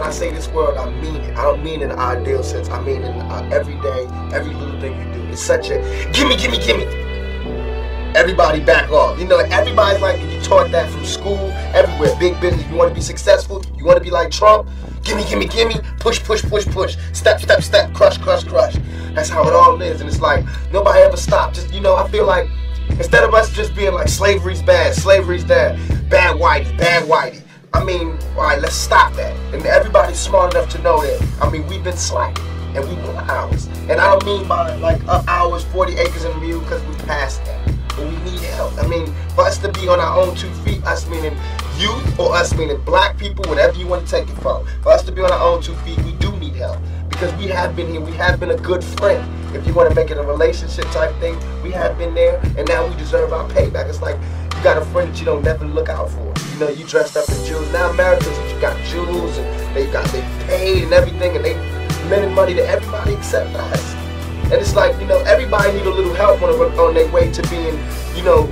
I say this world, I mean it. I don't mean in an ideal sense. I mean in every day, every little thing you do. It's such a gimme, gimme, gimme. Everybody back off. You know, everybody's like, you taught that from school, everywhere. Big business. You want to be successful? You want to be like Trump? Gimme, gimme, gimme. Push, push, push, push. Step, step, step. Crush, crush, crush. That's how it all is. And it's like, nobody ever stopped. Just, you know, I feel like, instead of us just being like, slavery's bad, slavery's bad, bad whitey, bad whitey. I mean, all right, let's stop that. And everybody's smart enough to know that, I mean, we've been slacking. And we want ours. And I don't mean by like ours, 40 acres and a mule, because we passed that. But we need help. I mean, for us to be on our own 2 feet, us meaning youth, or us meaning black people, whatever you want to take it from. For us to be on our own 2 feet, we do need help. Because we have been here, we have been a good friend. If you want to make it a relationship type thing, we have been there, and now we deserve our payback. It's like, you got a friend that you don't never look out for. You know, you dressed up in jewels. Now Americans, you got jewels, and they paid and everything, and they lending money to everybody except us. And it's like, you know, everybody need a little help on their way to being, you know,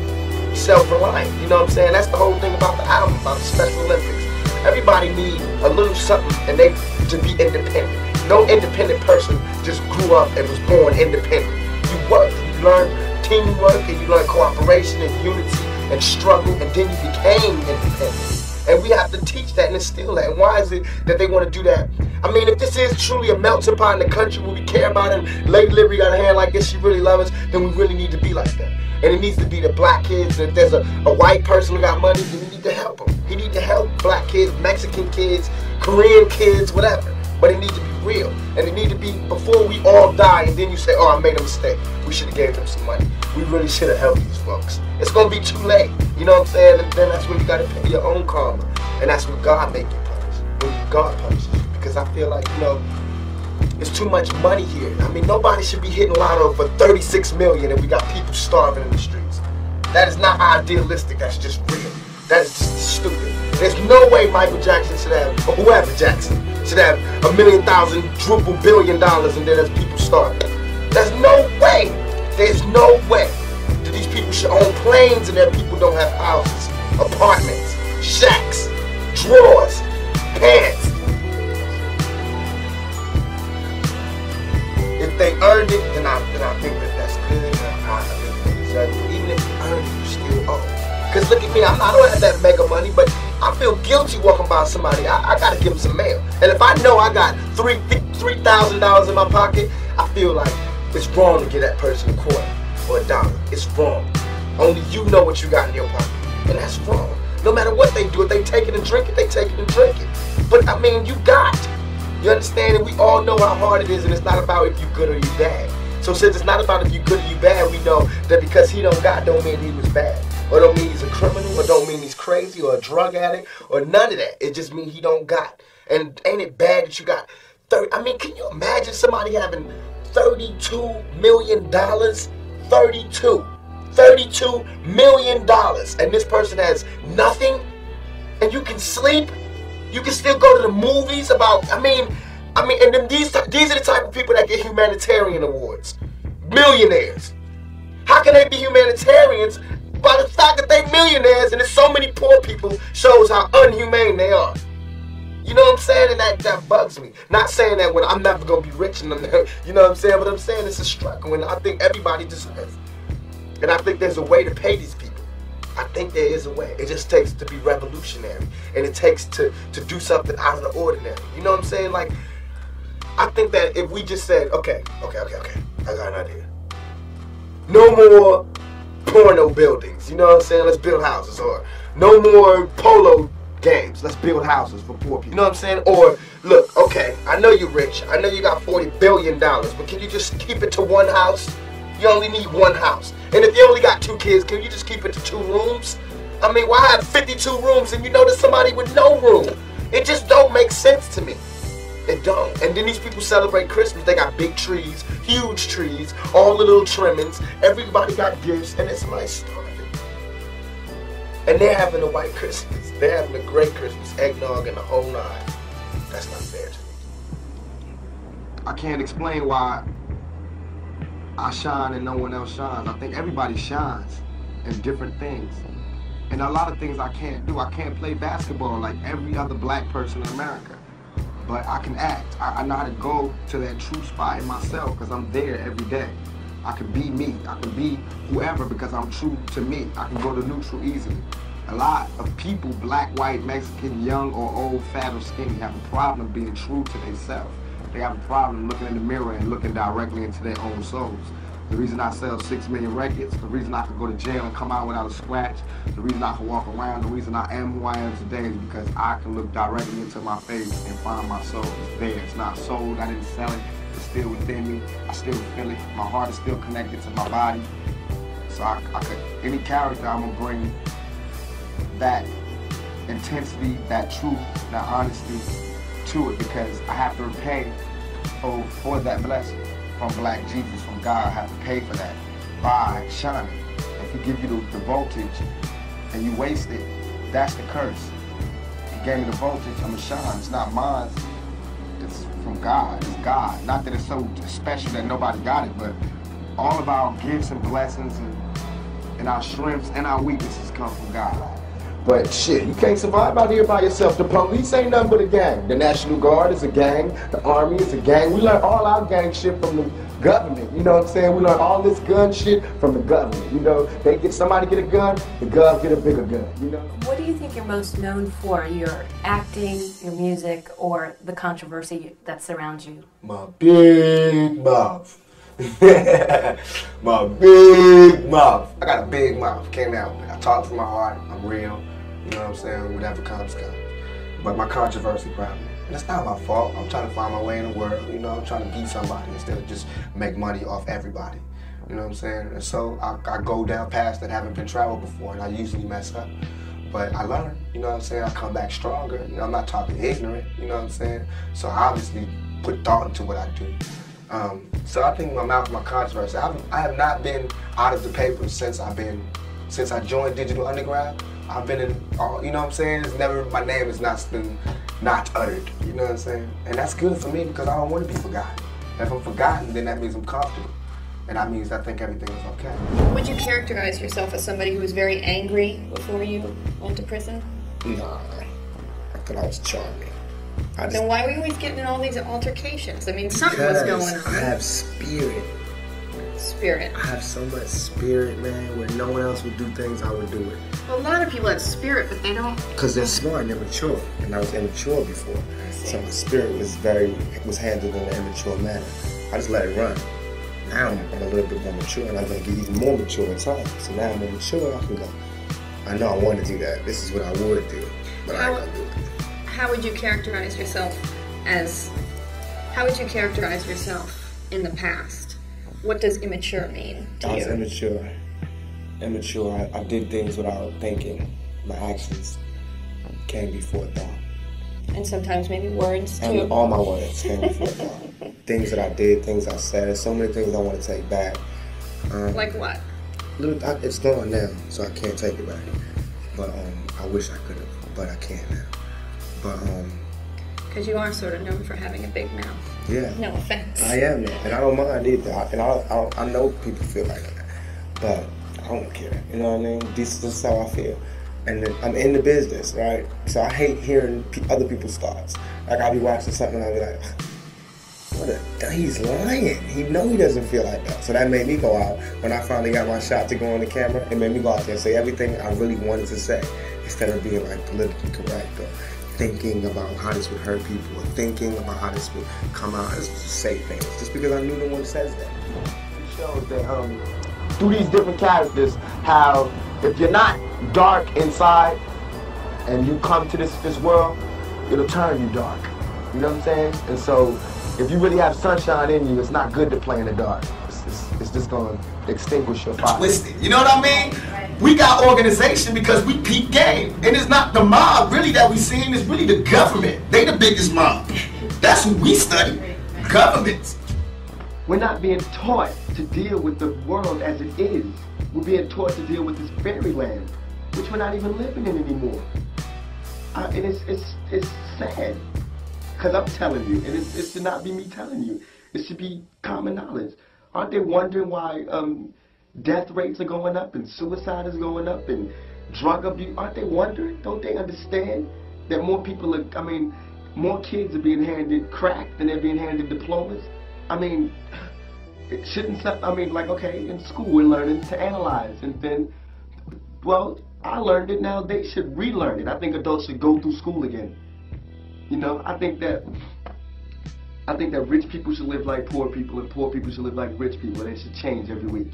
self-reliant. You know what I'm saying? That's the whole thing about the album, about the Special Olympics. Everybody need a little something and they to be independent. No independent person just grew up and was born independent. You work, you learn teamwork, and you learn cooperation and unity and struggle, and then you became independent. And we have to teach that and instill that. And why is it that they want to do that? I mean, if this is truly a melting pot in the country where we care about it, and Lady Liberty got a hand like this, she really loves us, then we really need to be like that. And it needs to be the black kids. If there's a white person who got money, then we need to help them. He need to help black kids, Mexican kids, Korean kids, whatever. But it needs to be real. And it needs to be before we all die, and then you say, oh, I made a mistake. We should have gave them some money. We really should have helped these folks. It's going to be too late. You know what I'm saying? And then that's when you got to pay your own karma. And that's when God make you punish. When God punishes you. Because I feel like, you know, there's too much money here. I mean, nobody should be hitting lotto for 36 million and we got people starving in the streets. That is not idealistic. That's just real. That is just stupid. There's no way Michael Jackson should have, or whoever Jackson, should have $1 million, $2 billion, and then there's people starving. There's no way. There's no way that these people should own planes and their people don't have houses, apartments, shacks, drawers, pants. If they earned it, then I think that that's good. I think they deserve it. Even if you earned it, you still owe. Because look at me, I don't have that mega money, but I feel guilty walking by somebody. I gotta give them some mail. And if I know I got $3,000 in my pocket, I feel like it's wrong to give that person a quarter or a dollar. It's wrong. Only you know what you got in your pocket. And that's wrong. No matter what they do, if they take it and drink it, they take it and drink it. But I mean, you got. You understand? And we all know how hard it is, and it's not about if you good or you bad. So since it's not about if you good or you bad, we know that because he don't got don't mean he was bad. Or don't mean he's a criminal, or don't mean he's crazy, or a drug addict, or none of that. It just means he don't got. And ain't it bad that you got 30? I mean, can you imagine somebody having $32 million? $32 million. And this person has nothing? And you can sleep? You can still go to the movies about, I mean, and then these are the type of people that get humanitarian awards. Millionaires. How can they be humanitarians? By the fact that they millionaires and there's so many poor people shows how unhumane they are. You know what I'm saying? And that bugs me. Not saying that when I'm never going to be rich and you know what I'm saying? But I'm saying it's a struggle and I think everybody deserves it. And I think there's a way to pay these people. I think there is a way. It just takes to be revolutionary. And it takes to do something out of the ordinary. You know what I'm saying? Like, I think that if we just said, okay, I got an idea. No more porno buildings, you know what I'm saying? Let's build houses. Or no more polo games. Let's build houses for poor people. You know what I'm saying? Or look, okay, I know you're rich. I know you got $40 billion, but can you just keep it to one house? You only need one house. And if you only got 2 kids, can you just keep it to 2 rooms? I mean, why have 52 rooms and you know there's somebody with no room? It just don't make sense to me. It don't. And then these people celebrate Christmas. They got big trees, huge trees, all the little trimmings. Everybody got gifts, and it's my starving. And they're having a white Christmas. They're having a great Christmas, eggnog and the whole nine. That's not fair to me. I can't explain why I shine and no one else shines. I think everybody shines in different things. And a lot of things I can't do. I can't play basketball like every other black person in America. but I can act. I know how to go to that true spot in myself because I'm there every day. I can be me. I can be whoever because I'm true to me. I can go to neutral easily. A lot of people, black, white, Mexican, young or old, fat or skinny, have a problem being true to themselves. They have a problem looking in the mirror and looking directly into their own souls. The reason I sell 6 million records, the reason I can go to jail and come out without a scratch, the reason I can walk around, the reason I am who I am today is because I can look directly into my face and find my soul. It's there. It's not sold. I didn't sell it. It's still within me. I still feel it. My heart is still connected to my body. So I could, any character, I'm gonna bring that intensity, that truth, that honesty to it because I have to repay for that blessing from Black Jesus, from God. I have to pay for that by shining. If He give you the voltage and you waste it, that's the curse. He gave me the voltage, I'm gonna shine. It's not mine, it's from God, it's God. Not that it's so special that nobody got it, but all of our gifts and blessings and our strengths and our weaknesses come from God. But shit, you can't survive out here by yourself. The police ain't nothing but a gang. The National Guard is a gang. The Army is a gang. We learn all our gang shit from the government. You know what I'm saying? We learn all this gun shit from the government. You know, somebody get a gun, the gov get a bigger gun. You know. What do you think you're most known for? Your acting, your music, or the controversy that surrounds you? My big mouth. My big mouth. I got a big mouth. Can't help it. I talk from my heart. I'm real. You know what I'm saying? Whatever comes, comes. But my controversy problem. And it's not my fault. I'm trying to find my way in the world. You know, I'm trying to be somebody instead of just make money off everybody. You know what I'm saying? And so I go down paths that haven't been traveled before, and I usually mess up. But I learn. You know what I'm saying? I come back stronger. You know, I'm not talking ignorant. You know what I'm saying? So I obviously put thought into what I do. So I think my controversy. I have not been out of the papers since I joined Digital Underground. I've been in all, you know what I'm saying? It's never, my name has not been uttered, you know what I'm saying? And that's good for me because I don't want to be forgotten. If I'm forgotten, then that means I'm comfortable. And that means I think everything is okay. Would you characterize yourself as somebody who was very angry before you went to prison? Nah, I thought I was charming. Then why were you always getting in all these altercations? I mean, something was going on. I have spirit. Spirit. I have so much spirit, man, where no one else would do things, I would do it. Well, a lot of people have spirit, but they don't. Because they're smart and they're mature, and I was immature before. So my spirit was handled in an immature manner. I just let it run. Now I'm a little bit more mature, and I'm going to get even more mature in time. So now I'm more mature, I can go, I know I want to do that. This is what I would do, but I ain't going to do it. How would you characterize yourself in the past? What does immature mean to you? I was immature. Immature. I did things without thinking. My actions came before thought. And sometimes maybe words too. And all my words came before thought. Things that I did, things I said, so many things I want to take back. Like what? It's gone now, so I can't take it back. But I wish I could have, but I can't now. But because you are sort of known for having a big mouth. Yeah. No offense. I am, and I don't mind either. I know people feel like that, but I don't care. You know what I mean? This is how I feel. And then I'm in the business, right? So I hate hearing other people's thoughts. Like I'll be watching something and I'll be like, he's lying. He know he doesn't feel like that. So that made me go out. When I finally got my shot to go on the camera, it made me go out there and say everything I really wanted to say instead of being like politically correct or thinking about how this would hurt people or thinking about how this would come out as to say things. Just because I knew the one says that. It shows that through these different characters, how if you're not dark inside and you come to this world, it'll turn you dark. You know what I'm saying? And so if you really have sunshine in you, it's not good to play in the dark. It's just gonna extinguish your fire. Twisted. You know what I mean? We got organization because we peep game. And it's not the mob really that we seeing, it's really the government. They the biggest mob. That's who we study. Governments. We're not being taught to deal with the world as it is. We're being taught to deal with this fairyland, which we're not even living in anymore. And it's sad. Because I'm telling you, and it should not be me telling you. It should be common knowledge. Aren't they wondering why death rates are going up and suicide is going up and drug abuse? Aren't they wondering? Don't they understand that more people are, more kids are being handed crack than they're being handed diplomas. I mean, it shouldn't, I mean, like, okay, in school we're learning to analyze, and then, well, I learned it, now they should relearn it. I think adults should go through school again. You know, I think that rich people should live like poor people, and poor people should live like rich people. They should change every week.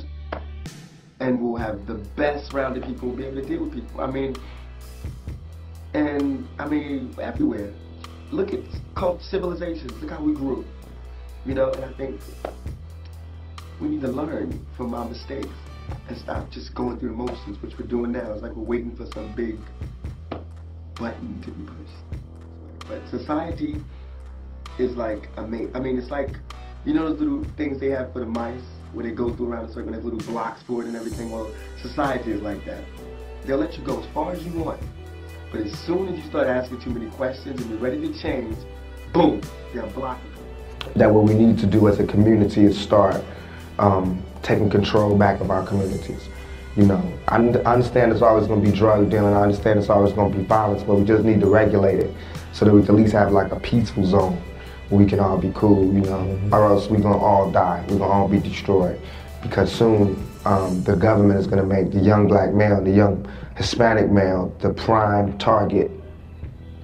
And we'll have the best rounded people who'll be able to deal with people. I mean, everywhere. Look at civilizations, look how we grew. You know, and I think we need to learn from our mistakes and stop just going through emotions, which we're doing now. It's like we're waiting for some big button to be pushed. But society is like it's like, you know those little things they have for the mice where they go through around a circle and there's little blocks for it and everything? Well, society is like that. They'll let you go as far as you want, but as soon as you start asking too many questions and you're ready to change, boom, they'll block it. That what we need to do as a community is start taking control back of our communities. You know, I understand there's always going to be drug dealing, I understand there's always going to be violence, but we just need to regulate it so that we can at least have like a peaceful zone where we can all be cool, you know, or else we're going to all die, we're going to all be destroyed. Because soon the government is going to make the young black male, the young Hispanic male, the prime target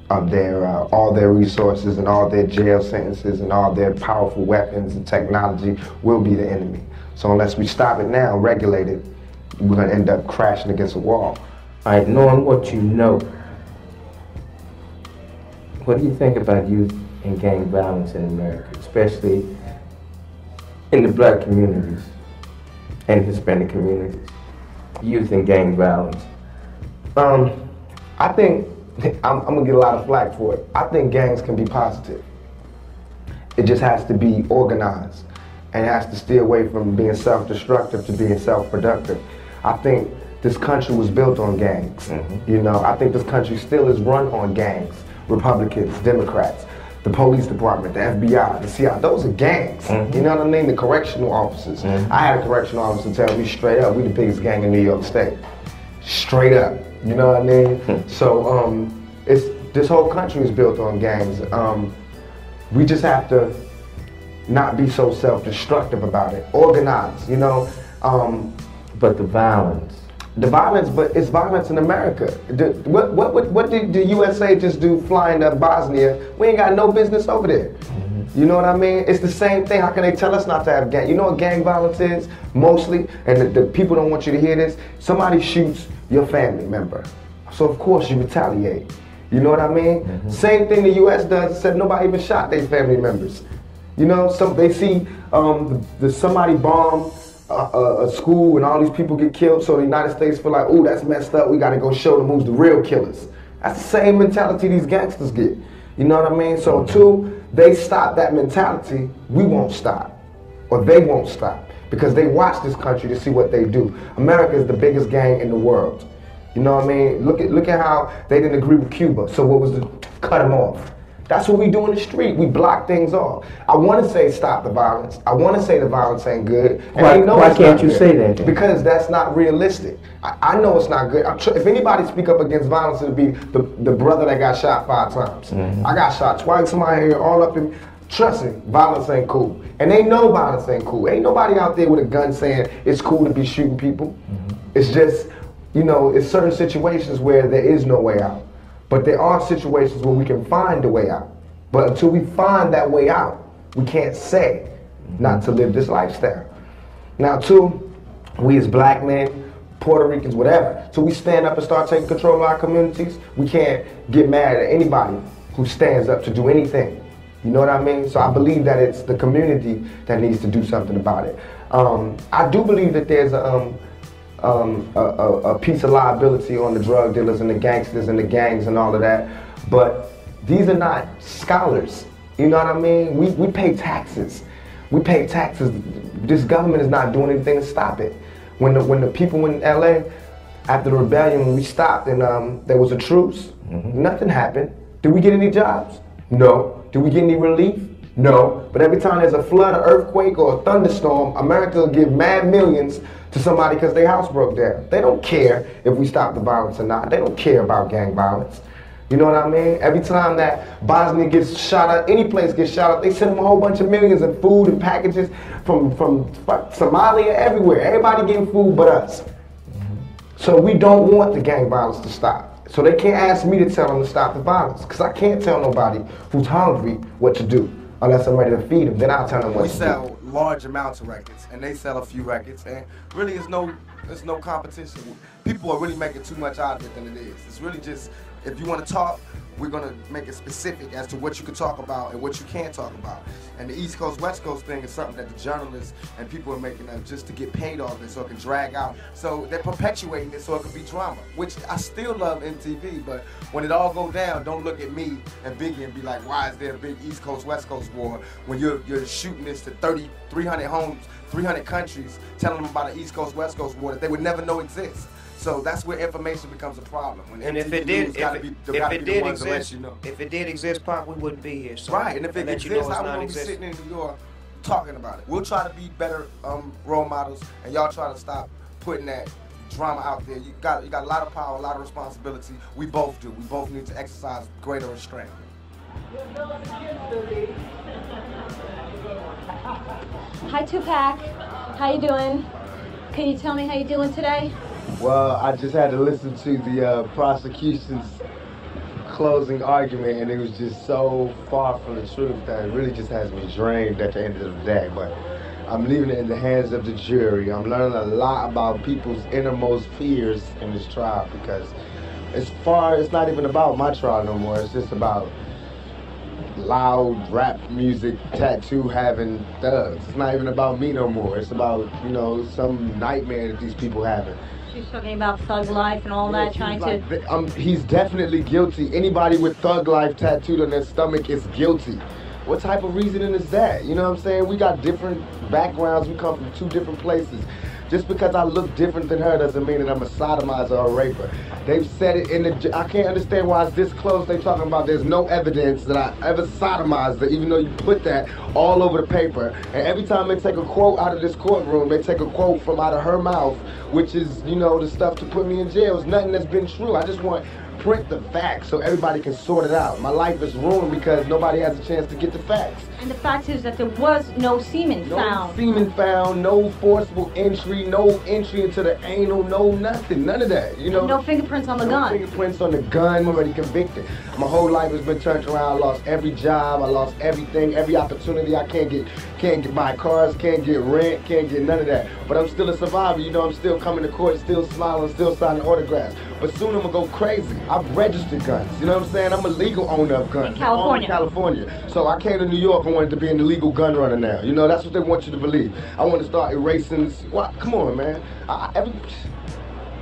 of their all their resources and all their jail sentences and all their powerful weapons and technology will be the enemy. So unless we stop it now, regulate it, we're going to end up crashing against a wall. All right, knowing what you know, what do you think about youth and gang violence in America, especially in the black communities and Hispanic communities? Youth and gang violence. I think, I'm gonna get a lot of flack for it. I think gangs can be positive. It just has to be organized and it has to steer away from being self-destructive to being self-productive. I think this country was built on gangs. You know, I think this country still is run on gangs. Republicans, Democrats, the police department, the FBI, the CIA, those are gangs. You know what I mean? The correctional officers. I had a correctional officer tell me straight up, we the biggest gang in New York State. Straight up, you know what I mean? So this whole country is built on gangs. We just have to not be so self-destructive about it. Organize, you know? But the violence. But it's violence in America. What did the USA just do flying to Bosnia? We ain't got no business over there. You know what I mean? It's the same thing. How can they tell us not to have gang? You know what gang violence is? Mostly, and the people don't want you to hear this, somebody shoots your family member. So of course you retaliate. You know what I mean? Same thing the US does, except nobody even shot their family members. You know, they see somebody bomb a school and all these people get killed, so the United States feel like, oh, that's messed up, we gotta go show them who's the real killers. That's the same mentality these gangsters get. You know what I mean? So until they stop that mentality, we won't stop. Or they won't stop. Because they watch this country to see what they do. America is the biggest gang in the world. You know what I mean? Look at how they didn't agree with Cuba. So what was the cut them off? That's what we do in the street. We block things off. I want to say stop the violence. I want to say the violence ain't good. And why can't you say that then? Because that's not realistic. I know it's not good. If anybody speak up against violence, it'll be the brother that got shot 5 times. I got shot twice. Somebody here all up in. Trust me, violence ain't cool. And they know violence ain't cool. Ain't nobody out there with a gun saying it's cool to be shooting people. It's just, you know, it's certain situations where there is no way out. But there are situations where we can find a way out. But until we find that way out, we can't say not to live this lifestyle. Now, too, we as black men, Puerto Ricans, whatever, so we stand up and start taking control of our communities, we can't get mad at anybody who stands up to do anything. You know what I mean? So I believe that it's the community that needs to do something about it. I do believe that there's a piece of liability on the drug dealers and the gangsters and the gangs and all of that, but these are not scholars. You know what I mean? We pay taxes. We pay taxes. This government is not doing anything to stop it. When the people in LA, after the rebellion, when we stopped and there was a truce, nothing happened. Did we get any jobs? No. Did we get any relief? No. But every time there's a flood, an earthquake, or a thunderstorm, America will give mad millions to somebody because their house broke down. They don't care if we stop the violence or not. They don't care about gang violence. You know what I mean? Every time that Bosnia gets shot up, any place gets shot up, they send them a whole bunch of millions of food and packages from Somalia, everywhere. Everybody getting food but us. So we don't want the gang violence to stop. So they can't ask me to tell them to stop the violence, because I can't tell nobody who's hungry what to do unless I'm ready to feed them. Then I'll tell them what to do. We sell large amounts of records, and they sell a few records, and really there's no competition. People are really making too much out of it than it is. It's really just, if you want to talk, we're going to make it specific as to what you can talk about and what you can't talk about. And the East Coast, West Coast thing is something that the journalists and people are making up just to get paid off it so it can drag out. So they're perpetuating it so it can be drama, which I still love MTV, but when it all go down, don't look at me and Biggie and be like, why is there a big East Coast, West Coast war when you're shooting this to 300 homes, 300 countries, telling them about an East Coast, West Coast war that they would never know exists. So that's where information becomes a problem. When and if it did, if it did exist, Pop, we wouldn't be here. So right, and if it exists, I wouldn't be sitting in New York talking about it. We'll try to be better role models, and y'all try to stop putting that drama out there. You got a lot of power, a lot of responsibility. We both do. We both need to exercise greater restraint. Hi Tupac, how you doing? Can you tell me how you doing today? Well, I just had to listen to the prosecution's closing argument, and it was just so far from the truth that it really just has me drained at the end of the day. But I'm leaving it in the hands of the jury. I'm learning a lot about people's innermost fears in this trial, because it's not even about my trial no more. It's just about loud rap music, tattoo having thugs. It's not even about me no more. It's about, you know, some nightmare that these people having. She's talking about thug life and all that, trying to... He's definitely guilty. Anybody with thug life tattooed on their stomach is guilty. What type of reasoning is that? You know what I'm saying? We got different backgrounds. We come from two different places. Just because I look different than her doesn't mean that I'm a sodomizer or a raper. They've said it in the... I can't understand why it's this close. They talking about there's no evidence that I ever sodomized her, even though you put that all over the paper. And every time they take a quote out of this courtroom, they take a quote from out of her mouth, which is, you know, the stuff to put me in jail. It's nothing that's been true. I just want print the facts so everybody can sort it out. My life is ruined because nobody has a chance to get the facts. And the fact is that there was no semen found. No semen found, no forcible entry, no entry into the anal, no nothing, none of that. You know, and no fingerprints on the gun. No fingerprints on the gun, I'm already convicted. My whole life has been turned around. I lost every job, I lost everything, every opportunity. I can't get buy cars, can't get rent, can't get none of that. But I'm still a survivor, you know, I'm still coming to court, still smiling, still signing autographs. But soon I'm gonna go crazy. I've registered guns, you know what I'm saying? I'm a legal owner of guns. In California. California. So I came to New York and wanted to be an illegal gun runner now. You know, that's what they want you to believe. I want to start erasing this. Well, come on, man.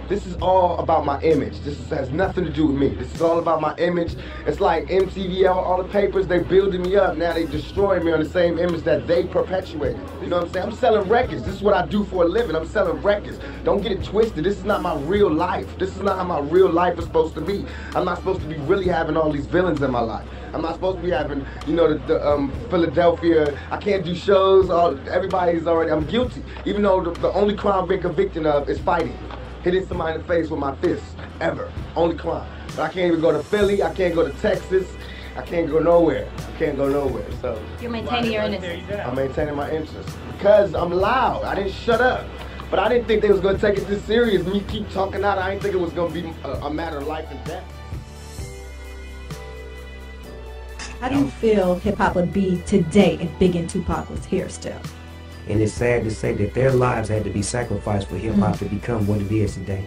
This is all about my image. Has nothing to do with me. This is all about my image. It's like MTV, all the papers, they building me up. Now they destroying me on the same image that they perpetuated. You know what I'm saying? I'm selling records. This is what I do for a living. I'm selling records. Don't get it twisted. This is not my real life. This is not how my real life is supposed to be. I'm not supposed to be really having all these villains in my life. I'm not supposed to be having, you know, the Philadelphia, I can't do shows. Everybody's already, I'm guilty. Even though the only crime I've been convicted of is fighting. Hitting somebody in the face with my fists, ever. Only crime. But I can't even go to Philly, I can't go to Texas, I can't go nowhere. I can't go nowhere, so. You're maintaining your innocence. I'm maintaining my innocence. Because I'm loud, I didn't shut up. But I didn't think they was gonna take it this serious. Me keep talking out, I didn't think it was gonna be a matter of life and death. How do you feel hip-hop would be today if Big and Tupac was here still? And it's sad to say that their lives had to be sacrificed for hip-hop to become what it is today.